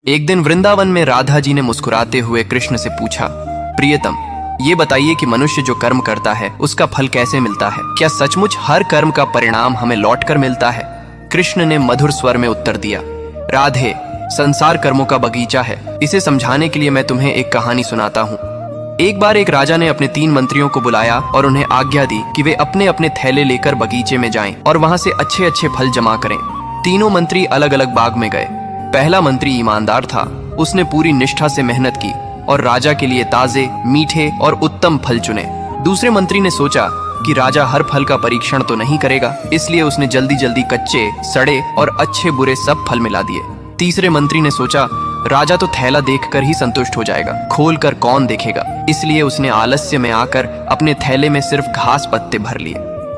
एक दिन वृंदावन में राधा जी ने मुस्कुराते हुए कृष्ण से पूछा, प्रियतम, ये बताइए कि मनुष्य जो कर्म करता है उसका फल कैसे मिलता है? क्या सचमुच हर कर्म का परिणाम हमें लौटकर मिलता है? कृष्ण ने मधुर स्वर में उत्तर दिया, राधे, संसार कर्मों का बगीचा है। इसे समझाने के लिए मैं तुम्हें एक कहानी सुनाता हूँ। एक बार एक राजा ने अपने 3 मंत्रियों को बुलाया और उन्हें आज्ञा दी कि वे अपने अपने थैले लेकर बगीचे में जाएं और वहां से अच्छे अच्छे फल जमा करें। तीनों मंत्री अलग अलग बाग में गए। पहला मंत्री ईमानदार था। उसने पूरी निष्ठा से मेहनत की और राजा के लिए ताजे, मीठे और उत्तम फल चुने। दूसरे मंत्री ने सोचा कि राजा हर फल का परीक्षण तो नहीं करेगा, इसलिए उसने जल्दी जल्दी कच्चे, सड़े और अच्छे बुरे सब फल मिला दिए। तीसरे मंत्री ने सोचा राजा तो थैला देखकर ही संतुष्ट हो जाएगा, खोलकर कौन देखेगा, इसलिए उसने आलस्य में आकर अपने थैले में सिर्फ घास पत्ते भर लिए।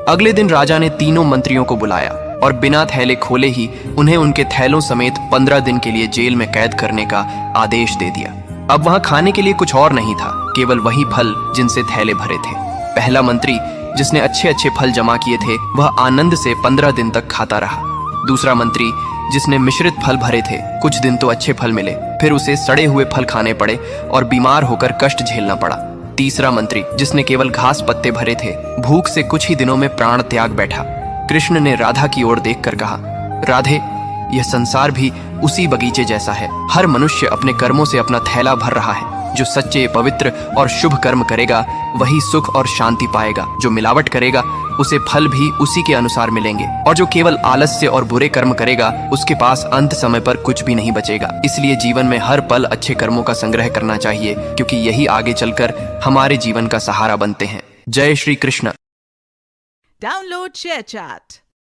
अगले दिन राजा ने तीनों मंत्रियों को बुलाया और बिना थैले खोले ही उन्हें उनके थैलों समेत 15 दिन के लिए जेल में कैद करने का आदेश दे दिया। अब वहां खाने के लिए कुछ और नहीं था, केवल वही फल जिनसे थैले भरे थे। पहला मंत्री, जिसने अच्छे अच्छे फल जमा किए थे, वह आनंद से 15 दिन तक खाता रहा। दूसरा मंत्री, जिसने मिश्रित फल भरे थे, कुछ दिन तो अच्छे फल मिले, फिर उसे सड़े हुए फल खाने पड़े और बीमार होकर कष्ट झेलना पड़ा। तीसरा मंत्री, जिसने केवल घास पत्ते भरे थे, भूख से कुछ ही दिनों में प्राण त्याग बैठा। कृष्ण ने राधा की ओर देखकर कहा, राधे, यह संसार भी उसी बगीचे जैसा है। हर मनुष्य अपने कर्मों से अपना थैला भर रहा है। जो सच्चे, पवित्र और शुभ कर्म करेगा वही सुख और शांति पाएगा। जो मिलावट करेगा उसे फल भी उसी के अनुसार मिलेंगे, और जो केवल आलस्य और बुरे कर्म करेगा उसके पास अंत समय पर कुछ भी नहीं बचेगा। इसलिए जीवन में हर पल अच्छे कर्मों का संग्रह करना चाहिए, क्योंकि यही आगे चलकर हमारे जीवन का सहारा बनते हैं। जय श्री कृष्ण। Download ShareChat.